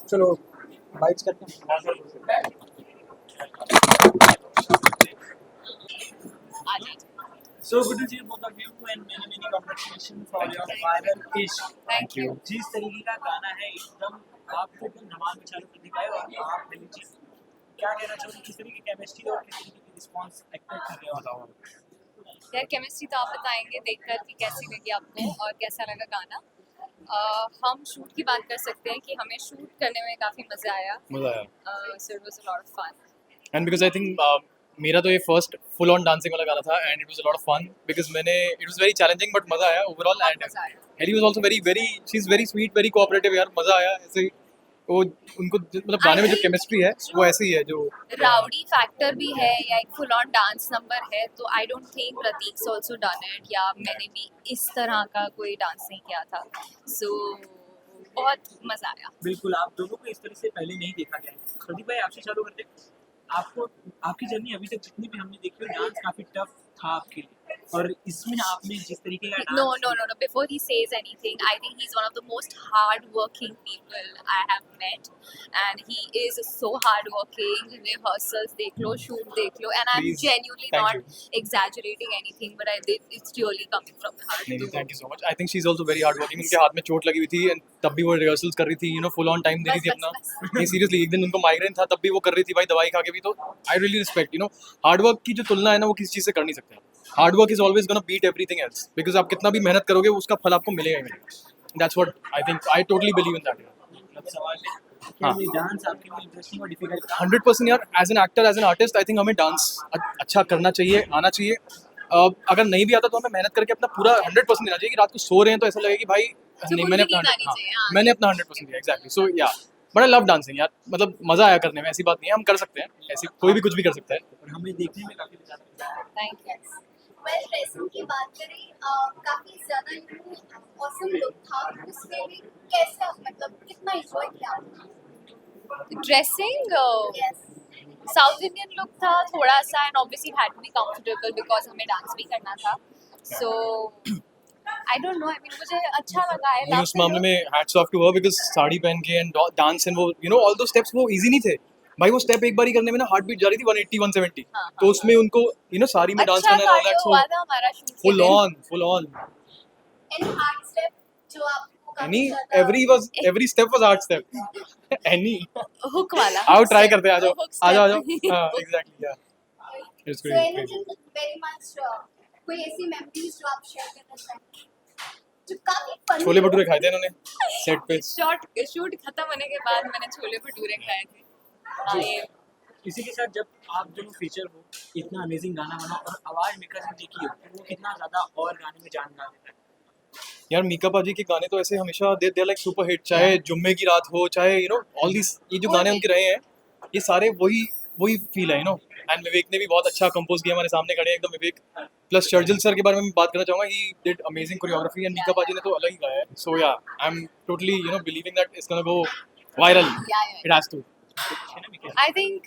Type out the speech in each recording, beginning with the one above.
चलो बाइट्स करते हैं। So good to see both of you and many congratulations for your viral ish. Thank you. जिस तरीके का गाना है एकदम आपको एकदम धमाल मचा के दिखाए और आप पहली चीज क्या कहना चाहोगे किस तरीके की केमिस्ट्री और किस तरीके की रिस्पांस एक्सपेक्ट कर रहे हो यार केमिस्ट्री तो आप बताएंगे देखकर कि कैसी लगी आपको और कैसा लगा गाना। हम शूट की बात कर सकते हैं कि हमें शूट करने में काफ़ी मज़ा आया। So it was a lot of fun. And because I think मेरा तो ये फर्स्ट फुल ऑन डांसिंग वाला गाना था and it was a lot of fun because it was very challenging but मजा आया ओवरऑल एंड मज़ा आया। Helly was also very she is very sweet very cooperative यार मजा आया ऐसे वो उनको मतलब गाने में जो केमिस्ट्री है वो ऐसी है जो राउडी फैक्टर भी है या एक फुल ऑन डांस नंबर है तो I don't think Prateek's also done it या मैंने भी इस तरह का कोई डांस नहीं किया था। सो बहुत मज़ा आया। बिल्कुल आप दोनों को इस तरह से पहले नहीं देखा गया है। प्रदीप भाई आपसे चालू करते हैं। आपको आपकी जर्नी अभी तक जितनी भी हमने देखी है डांस काफी टफ था आपके लिए और इसमें आपने जिस तरीके का No. Before he says anything, I think he's one of the most hard-working people I have met, and he is so hard-working. Rehearsals, देख लो, shoot देख लो, and I'm Please, genuinely thank not exaggerating anything, but it's really coming from the heart. नहीं thank you so much I think she is also very hard working उनके हाथ में चोट लगी हुई थी एंड तब भी वो रिहर्सल्स कर रही थी फुल ऑन टाइम दे रही थी अपना नहीं सीरियसली एक दिन उनको माइग्रेन था तब भी वो कर रही थी भाई दवाई खा के भी तो I really respect hard work की जो तुलना है ना वो किसी चीज से कर नहीं सकते hard work is always gonna beat everything else because आप कितना भी मेहनत करोगे उसका फल आपको मिलेगा ही मिलेगा that's what I think I totally believe in that सवाल है क्या ये डांस आपके लिए इंटरेस्टिंग और डिफिकल्ट था 100% यार as an actor as an artist I think हमें डांस अच्छा करना चाहिए आना चाहिए अगर नहीं भी आता तो हमें मेहनत करके अपना पूरा 100% देना चाहिए कि रात को सो रहे हैं तो ऐसा लगे कि भाई नहीं मैंने अपना नींद आनी चाहिए, हाँ। मैंने अपना 100% दिया एग्जैक्टली सो या बट आई लव डांसिंग यार मतलब मजा आया करने में ऐसी बात नहीं है हम कर सकते हैं ऐसी कोई भी कुछ भी कर सकता है और हमें देखने में काफी मजा आता है। Thank you. वेल ड्रेसिंग की बात करें काफी ज्यादा ऑसम लुक था उसमें भी कैसे मतलब कितना एंजॉय किया Dressing, yes South Indian look था थोड़ा सा and obviously had to be comfortable because हमें डांस भी करना था। So I don't know I mean मुझे अच्छा लगा आई नहीं, उस मामले में hats off to her because sari पहन के एंड डांस एंड वो ऑल दो स्टेप्स वो इजी नहीं थे भाई वो स्टेप एक बार ही करने में ना हार्ट बीट जा रही थी 180 170 हाँ, तो उसमें उनको साड़ी में डांस अच्छा करना है कार्डियो हुआ था हमारा शूट के फुल दिन। ऑन एनी हार्ड स्टेप जो आपको काफी एनी ज्यादा every step was hard step any hook वाला आओ ट्राई करते हैं आ जाओ Hook आ जाओ step. हां एग्जैक्टली या it's so great anything very much कोई ऐसी मेमोरीज जो आप शेयर करना चाहें जो काफी फनी छोले भटूरे खाए थे इन्होंने सेट पे शूट खत्म होने के बाद मैंने छोले भटूरे खाए थे। हाँ, ये इसी के साथ जब आप दोनों फीचर हो इतना अमेजिंग गाना बना और आवाज मिक्का सिंह जी की हो वो कितना ज्यादा और गाने में जान डाल देता है। यार मीका पाजी के गाने तो ऐसे हमेशा दे लाइक सुपर हिट चाहे जुम्मे की रात हो चाहे ऑल दिस ये जो गाने उनके रहे हैं ये सारे वही फील है एंड विवेक ने भी बहुत अच्छा कंपोज किया हमारे सामने खड़े हैं एकदम विवेक प्लस शर्जिल सर के बारे में बात करना चाहूंगा he did amazing choreography and Mika paaji ने तो अलग ही गाया है so yeah I am totally believing that it's gonna go viral it has to I think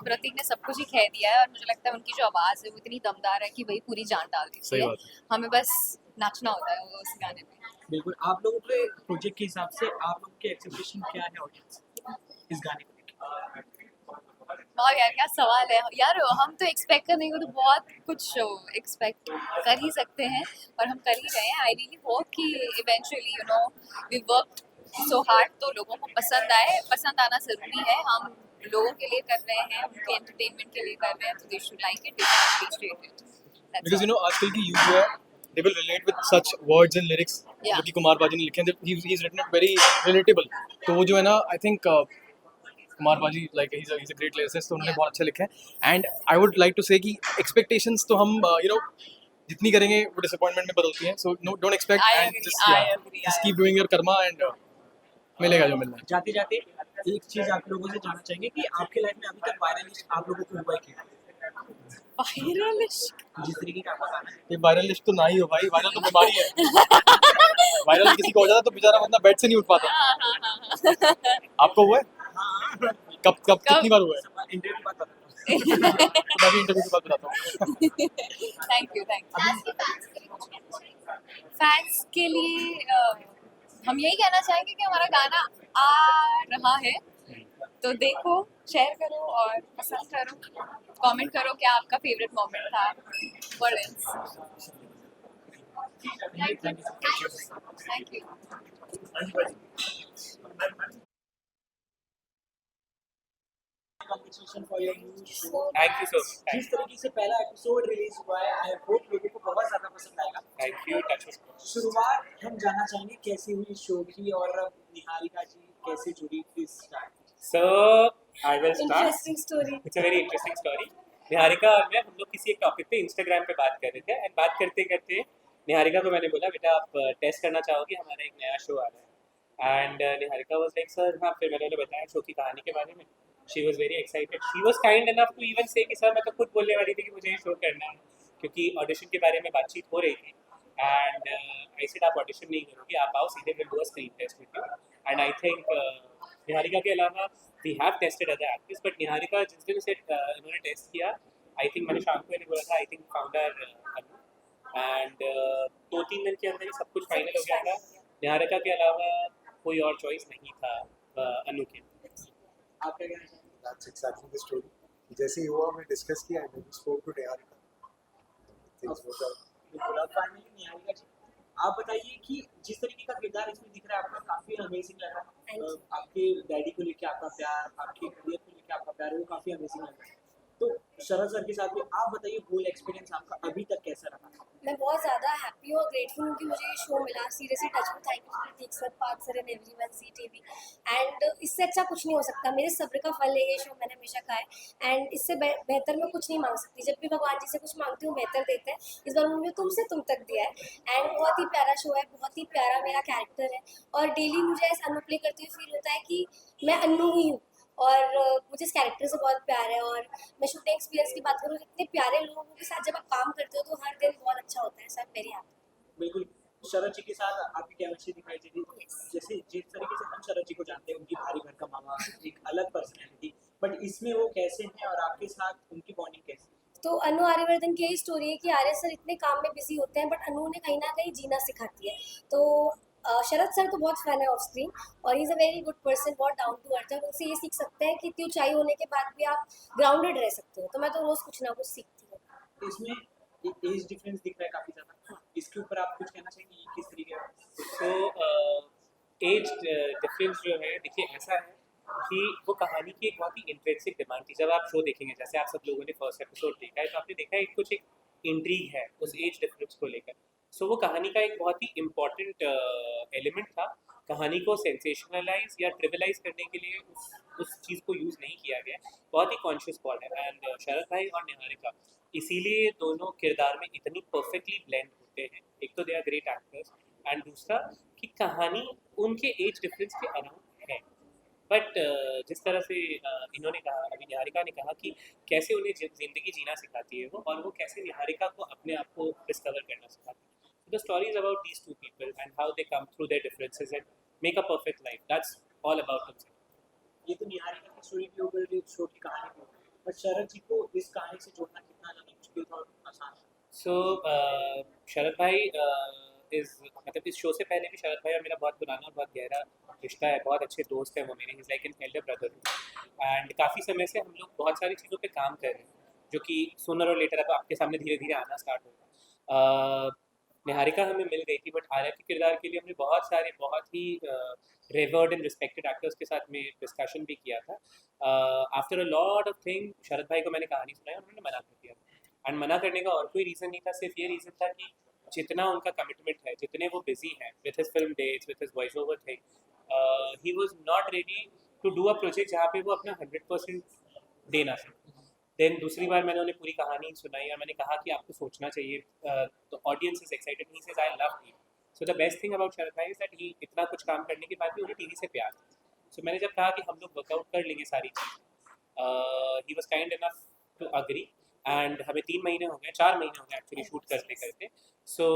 Prateek ने सब कुछ ही कह दिया है और मुझे लगता है उनकी जो आवाज़ है वो इतनी दमदार है कि वही पूरी जान डाल देती सही है। बात है। हमें बस नाचना होता है वो उस गाने में। बिल्कुल आप लोगों के प्रोजेक्ट के हिसाब से आप लोगों के एक्सपेक्टेशन क्या है ऑडियंस इस गाने को लेकर। वाह यार क्या सवाल है यार हम तो एक्सपेक्ट करने को तो बहुत कुछ एक्सपेक्ट कर ही सकते हैं और हम कर ही रहे हैं। आई रियली होप कि eventually we worked so hard तो लोगों को पसंद आना ज़रूरी है। हम लोगों के लिए कर रहे हैं उनके एंटरटेनमेंट के लिए कर रहे हैं तो they should like it, they should appreciate it. Because आजकल की यूथ जो है they will relate with such words and lyrics Yeah. जो कि कुमार बाजी ने लिखे हैं he is written it very relatable तो वो जो है ना आई थिंक कुमार बाजी like he is a great lyricist तो उन्होंने Yeah. बहुत अच्छे लिखे हैं and I would like to say कि एक्सपेक्टेशंस तो हम जितनी करेंगे वो डिसअपॉइंटमेंट में बदलती हैं, so no don't expect I and agree, I agree, just I keep doing your karma and मिलेगा जो मिलना है। जाते जाते एक चीज आप लोगों से जानना चाहेंगे कि आपके लाइफ में अभी तक वायरल लिस्ट आप लोगों को हुआ है क्या? Viral इश्क। जिस तरीके का आपका गाना है ये वायरल लिस्ट तो ना ही हो भाई, वायरल तो बीमारी है। वायरल किसी को हो जाता तो बेचारा बंदा बेड से नहीं उठ पाता। हाँ, हाँ, हाँ। आपको हुआ है? हाँ कब कब कितनी बार हुआ है? इंटरव्यू की बात बताता हूँ तो मैं भी इंटरव्यू के बाद बताता हूँ। Thank you, thank you. आज के फैंस के लिए कुछ कहना चाहिए? फैंस के लिए हम यही कहना चाहेंगे कि हमारा गाना आ रहा है, तो देखो, शेयर करो और पसंद करो, कमेंट करो क्या आपका फेवरेट मोमेंट था। What else? Thank you. Congratulations for your new show. Thank you so much. जिस तरीके से पहला एपिसोड रिलीज हुआ है आई होप लोगों को बहुत ज्यादा पसंद आएगा। थैंक यू टच शुरुआत हम जानना चाहेंगे कैसी हुई शो की और निहारिका जी कैसे जुड़ी इस so I will start. Interesting story. It's a very interesting story. Niharika और मैं हम लोग किसी एक टॉपिक पे इंस्टाग्राम पे बात कर रहे थे एंड बात करते करते निहारिका को मैंने बोला बेटा आप टेस्ट करना चाहोगे, हमारा एक नया शो आ रहा है and Niharika was like sir हाँ। फिर मैंने उन्हें बताया शो की कहानी के बारे में। She was very excited, she was kind enough to even say कि सर मैं तो खुद बोलने वाली थी कि मुझे ये शो करना है, क्योंकि ऑडिशन के बारे में बातचीत हो रही थी एंड आई सेड आप ऑडिशन नहीं करोगे, आप आओ सीधे will do a screen test with you. And I think Niharika के अलावा we have tested other actors but Niharika जिस दिन से इन्होंने टेस्ट किया आई थिंक मैंने शाम को इन्हें बोला था आई थिंक फाउंडर एंड 2-3 दिन के अंदर ही सब कुछ फाइनल हो गया था। निहारिका के अलावा कोई और चॉइस नहीं था अनु के। आपका क्या कहना है? That's exactly the story. जैसे ही हुआ हमने डिस्कस किया and we spoke to Niharika. Things worked out. बिल्कुल। अब फाइनली निहारिका जी आप बताइए कि जिस तरीके का किरदार इसमें दिख रहा है आपका काफी अमेजिंग लग रहा है। आपके डैडी को लेके आपका प्यार, आपके करियर को लेके आपका प्यार वो काफी अमेजिंग लग रहा है। तो शरद सर के साथ भी आप बताइए होल एक्सपीरियंस आपका अभी तक कैसा रहा? मैं बहुत ज़्यादा हैप्पी हूँ और ग्रेटफुल हूँ कि मुझे ये शो मिला। सीरियसली टच में thank you Prateek sir, Parth sir and everyone सी टीवी। एंड इससे अच्छा कुछ नहीं हो सकता। मेरे सब्र का फल है ये शो, मैंने हमेशा कहा है एंड इससे बेहतर मैं कुछ नहीं मांग सकती। जब भी भगवान जी से कुछ मांगती हूँ बेहतर देते हैं। इस बार उन्होंने तुमसे तुम तक दिया है एंड बहुत ही प्यारा शो है, बहुत ही प्यारा मेरा कैरेक्टर है और डेली मुझे ऐसा अनु प्ले करते हुए फील होता है कि मैं अन्नू ही हूँ और मुझे इस कैरेक्टर से बहुत प्यार है। और मैं शूटिंग एक्सपीरियंस की बात करूँ, इतने प्यारे लोगों के साथ जब आप काम करते हो तो हर दिन बहुत अच्छा होता है। सब मेरे हाथ में। बिल्कुल। शरद जी के साथ आपकी केमिस्ट्री दिखाई दे रही है। Yes. जैसे जिस तरीके से हम शरद जी को जानते हैं उनकी भारी घर का मामा, एक अलग पर्सनैलिटी, बट इसमें वो कैसे हैं और आपके साथ उनकी बॉन्डिंग कैसी है? तो अनु आर्यवर्धन की यही स्टोरी है कि आर्य सर इतने काम में बिजी होते हैं बट अनु ने कहीं ना कहीं जीना सिखाती है। तो शरद सर तो बहुत फैन है ऑफ स्क्रीन और he is a very good person, बहुत डाउन टू अर्थ है। और उनसे ये सीख सकते हैं कि इतनी ऊंचाई होने के बाद भी आप ग्राउंडेड रह सकते हो। तो मैं तो रोज़ कुछ ना कुछ सीखती हूँ। तो इसमें एक एज डिफरेंस दिख रहा है काफी ज्यादा। इसके ऊपर आप कुछ कहना चाहेंगे ये किस तरीके का? तो एज डिफरेंस जो है देखिए ऐसा है कि वो कहानी की एक बहुत ही इंट्रेंसिक डिमांड थी। जब आप शो देखेंगे जैसे आप सब लोगों ने फर्स्ट एपिसोड देखा है तो आपने देखा है कुछ एक इंट्रीग है उस एज डिफरेंस को लेकर। सो वो कहानी का एक बहुत ही इम्पॉर्टेंट एलिमेंट था। कहानी को सेंसेशनलाइज या ट्रिविलाइज करने के लिए उस चीज़ को यूज़ नहीं किया गया। बहुत ही कॉन्शियस कॉल है एंड शरद भाई और निहारिका इसीलिए दोनों किरदार में इतनी परफेक्टली ब्लेंड होते हैं। एक तो they are great actors and दूसरा कि कहानी उनके एज डिफरेंस के अराउंड है। बट जिस तरह से इन्होंने कहा, अभी निहारिका ने कहा कि कैसे उन्हें ज़िंदगी जीना सिखाती है वो, और वो कैसे निहारिका को अपने आप को डिस्कवर करना सिखाती है। The story is about these two people and how they come through their differences and make a perfect life. That's all about themselves. ये तो निहारिका की स्टोरी भी हो गई, शो की कहानी भी हो गई, बट शरद जी को इस कहानी से जोड़ना कितना ज़्यादा मुश्किल था और आसान था? So शरद भाई मतलब इस शो से पहले भी शरद भाई और मेरा बहुत पुराना और बहुत गहरा रिश्ता है। बहुत अच्छे दोस्त हैं वो मेरे, is like an elder brother and काफ़ी समय से हम लोग बहुत सारी चीज़ों पे काम कर रहे हैं जो कि सूनर और लेटर अब आपके सामने धीरे धीरे आना स्टार्ट होगा। निहारिका हमें मिल गई थी बट आर्या के किरदार के लिए हमने बहुत ही रेवर्ड एंड रिस्पेक्टेड एक्टर्स के साथ में डिस्कशन भी किया था। After a lot of thing Sharad भाई को मैंने कहानी सुनाई और उन्होंने मना कर दिया एंड मना करने का और कोई रीज़न नहीं था, सिर्फ ये रीज़न था कि जितना उनका कमिटमेंट है, जितने वो बिजी हैं with his film dates, with his voice over thing, he was not ready to do a project जहाँ पे वो अपना 100% दे ना सके। देन दूसरी बार मैंने उन्हें पूरी कहानी सुनाई और मैंने कहा कि आपको सोचना चाहिए, तो audience is excited, he says I love TV. So the best thing about Sharad भाई इज दैट ही इतना कुछ काम करने के बाद भी उन्हें टीवी से प्यार था। सो मैंने जब कहा कि हम लोग वर्कआउट कर लेंगे सारी चीज़, he was kind enough to agree. And हमें 3 महीने हो गए, 4 महीने हो गए एक्चुअली शूट करते करते। सो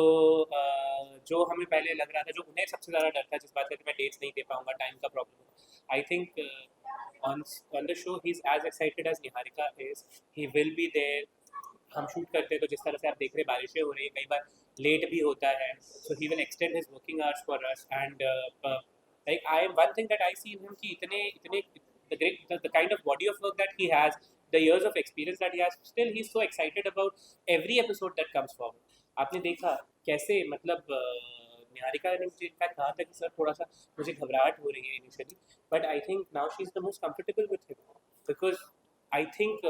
जो हमें पहले लग रहा था, जो उन्हें सबसे ज़्यादा डर था जिस बात का कि मैं डेट्स नहीं दे पाऊंगा, टाइम का problem, I think on the show he's as excited as Niharika is. He will be there. हम शूट करते हैं तो जिस तरह से आप देख रहे हैं बारिशें हो रही है, कई बार लेट भी होता है, so he will extend his working hours for us. And like I one thing that I see in him कि इतने the kind of body of work that he has, the years of experience that he has, still he's so excited about every episode that comes forward. आपने देखा कैसे, मतलब निहारिका ने मुझे in fact कहा था कि सर थोड़ा सा मुझे घबराहट हो रही है initially, but I think now she is the most comfortable with him, because I think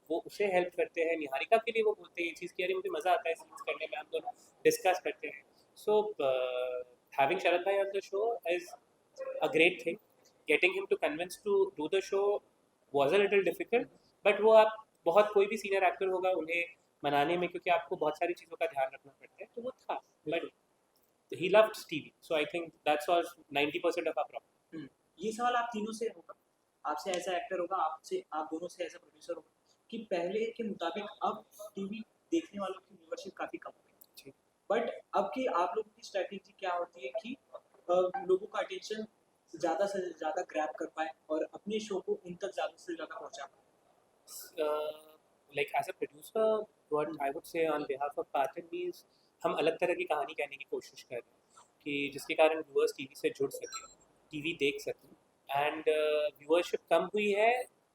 वो उसे हेल्प करते हैं। निहारिका के लिए वो बोलते हैं ये चीज़ कि अरे मुझे मज़ा आता है सीन्स करने में, हम दोनों डिस्कस करते हैं। सो हैविंग शरद भाई on the show is a great thing. Getting him to convince to do the show was a little difficult, but वो आप बहुत कोई भी सीनियर एक्टर होगा उन्हें मनाने में, क्योंकि आपको बहुत सारी चीज़ों का ध्यान रखना पड़ता है, तो वो था। But he loved TV, so I think that's all 90% of our problem. ये सवाल आप तीनों से होगा, आपसे ऐसा एक्टर होगा, आपसे, आप दोनों से ऐसा प्रोड्यूसर होगा कि पहले के मुताबिक अब टीवी देखने वालों की व्यूअरशिप काफी कम हो गई, बट अब की आप लोगों की स्ट्रैटेजी क्या होती है कि लोगों का अटेंशन ज़्यादा से ज़्यादा ग्रैब कर पाए और अपने शो को उन तक ज़्यादा से ज़्यादा पहुंचा पाए? Like as a producer, what I would say on behalf of Path and me is हम अलग तरह की कहानी कहने की कोशिश कर रहे हैं कि जिसके कारण व्यूअर्स टीवी से जुड़ सके, टीवी देख सकें। एंड व्यूअरशिप कम हुई है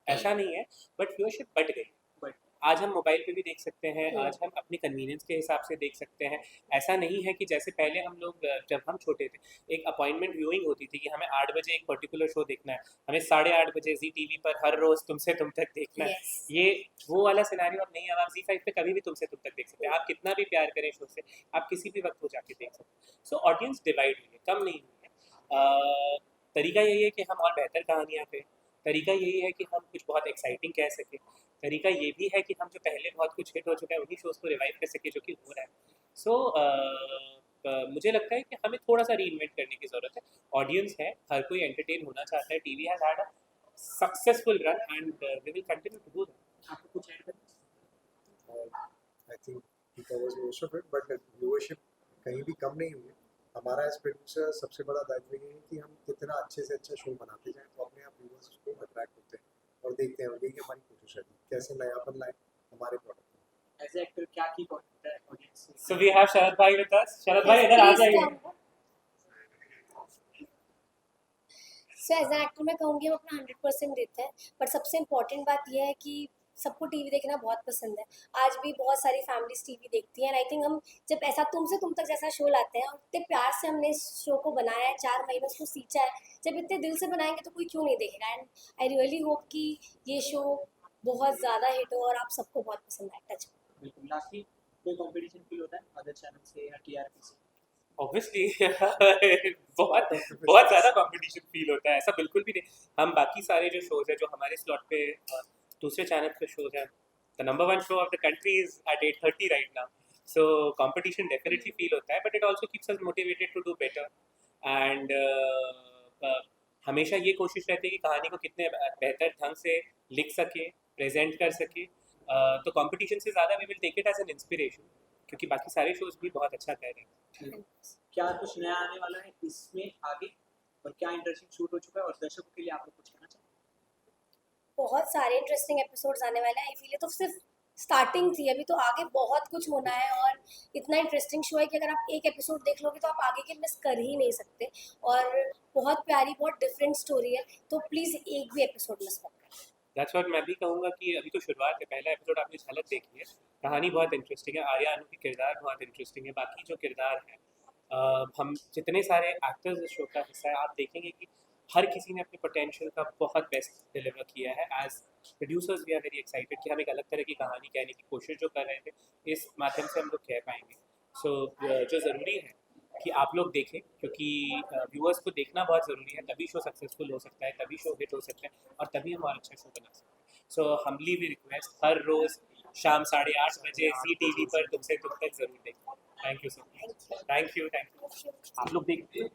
ऐसा नहीं है, बट व्यूअरशिप बढ़ गई। बट आज हम मोबाइल पे भी देख सकते हैं, आज हम अपनी कन्वीनियंस के हिसाब से देख सकते हैं। ऐसा नहीं है कि जैसे पहले हम लोग जब हम छोटे थे एक अपॉइंटमेंट व्यूइंग होती थी कि हमें 8 बजे एक पर्टिकुलर शो देखना है, हमें 8:30 बजे जी टीवी पर हर रोज़ तुमसे तुम तक देखना है। Yes. ये वो वाला सिनेरियो अब नहीं है। अब आप Z5 पे कभी भी तुमसे तुम तक देख सकते हैं, आप कितना भी प्यार करें शो से, आप किसी भी वक्त वो जाके देख सकते हैं। सो ऑडियंस डिवाइड हुई है, कम नहीं हुई है। तरीका यही है कि हम और बेहतर कहानियाँ पे, तरीका यही है कि हम कुछ बहुत एक्साइटिंग कह सकें, तरीका ये भी है कि हम जो पहले बहुत कुछ हिट हो चुका है उन्हीं शोज़ को रिवाइव कर सके जो कि हो रहा है। सो मुझे लगता है कि हमें थोड़ा सा रीइन्वेंट करने की ज़रूरत है। ऑडियंस है, हर कोई एंटरटेन होना चाहता है। TV has had a successful run and we will continue to do that. आपको कुछ ऐड करना? I think he covers most of it, but viewership कहीं भी कम नहीं हुई है। हमारा एज प्रोड्यूसर सबसे बड़ा दायित्व ये है कि हम कितना अच्छे से अच्छा शो बनाते जाएं तो अपने आप व्यूअर्स उसको अट्रैक्ट होते हैं और देखते हैं, और यही हमारी कोशिश है कैसे नयापन लाएं हमारे प्रोडक्ट में। एज ए एक्टर क्या की कॉन्टेंट है ऑडियंस से? सो वी हैव शरद भाई विद अस। शरद भाई इधर आ जाइए। सो एज एन एक्टर मैं कहूँगी हम अपना 100% देते हैं, बट सबसे इम्पॉर्टेंट बात यह है कि सबको टीवी देखना बहुत पसंद है। आज भी बहुत सारी फैमिलीज टीवी देखती हैं, एंड आई थिंक हम जब ऐसा तुमसे तुम तक जैसा शो लाते हैं और इतने प्यार से हमने इस शो को बनाया है, 4 महीने उसको सींचा है, जब इतने दिल से बनाएंगे तो कोई क्यों नहीं देखेगा। एंड आई रियली होप कि ये शो बहुत ज़्यादा हिट हो और आप सबको बहुत पसंद आए। टच बिल्कुल। लास्टली कोई कंपटीशन फील होता है अदर चैनल से या टीआरपी से? ऑब्वियसली बहुत बहुत ज़्यादा कंपटीशन फील होता है, ऐसा बिल्कुल भी नहीं। हम बाकी सारे जो शोज़ हैं जो हमारे स्लॉट पे दूसरे चैनल पे शोज़ हैं, the number 1 show of the country is at 8:30 right now. So competition definitely feel होता है, but it also keeps us motivated to do better. And हमेशा ये कोशिश रहती है कि कहानी को कितने बेहतर ढंग से लिख सके, प्रेजेंट कर सके। तो कंपटीशन से ज़्यादा we will take it as an inspiration, क्योंकि बाकी सारे शोज़ भी बहुत अच्छा कर रहे हैं। क्या कुछ नया आने वाला है इसमें आगे, और क्या इंटरेस्टिंग शूट हो चुका है, और दर्शकों के लिए आप लोग कुछ कहना चाहते हैं? बहुत सारे इंटरेस्टिंग एपिसोड्स आने वाले हैं। आई फील ये तो सिर्फ स्टार्टिंग थी, अभी तो आगे बहुत कुछ होना है, और इतना इंटरेस्टिंग शो है कि अगर आप एक एपिसोड देख लोगे तो आप आगे के मिस कर ही नहीं सकते। और बहुत प्यारी, बहुत डिफरेंट स्टोरी है, तो प्लीज़ एक भी एपिसोड मिस मत करें। दैट्स व्हाट मैं भी कहूँगा कि अभी तो शुरुआत है। पहला एपिसोड आपने झलक देखी है, कहानी बहुत इंटरेस्टिंग है, आर्या अनु की किरदार बहुत इंटरेस्टिंग है। बाकी जो किरदार है, हम जितने सारे एक्टर्स इस शो का हिस्सा है, आप देखेंगे कि हर किसी ने अपने पोटेंशियल का बहुत बेस्ट डिलीवर किया है। As producers we are very excited कि हम एक अलग तरह की कहानी कहने की कोशिश जो कर रहे थे इस माध्यम से हम लोग कह पाएंगे। सो जो ज़रूरी है कि आप लोग देखें, क्योंकि व्यूअर्स को देखना बहुत ज़रूरी है, तभी शो सक्सेसफुल हो सकता है, तभी शो हिट हो सकता है, और तभी हम और अच्छा शो बना सकते हैं। सो हमली वी रिक्वेस्ट हर रोज शाम 8:30 बजे जी टीवी पर तुमसे तुम तक जरूर देखें। Thank you so much. Thank you. आप लोग देखते हैं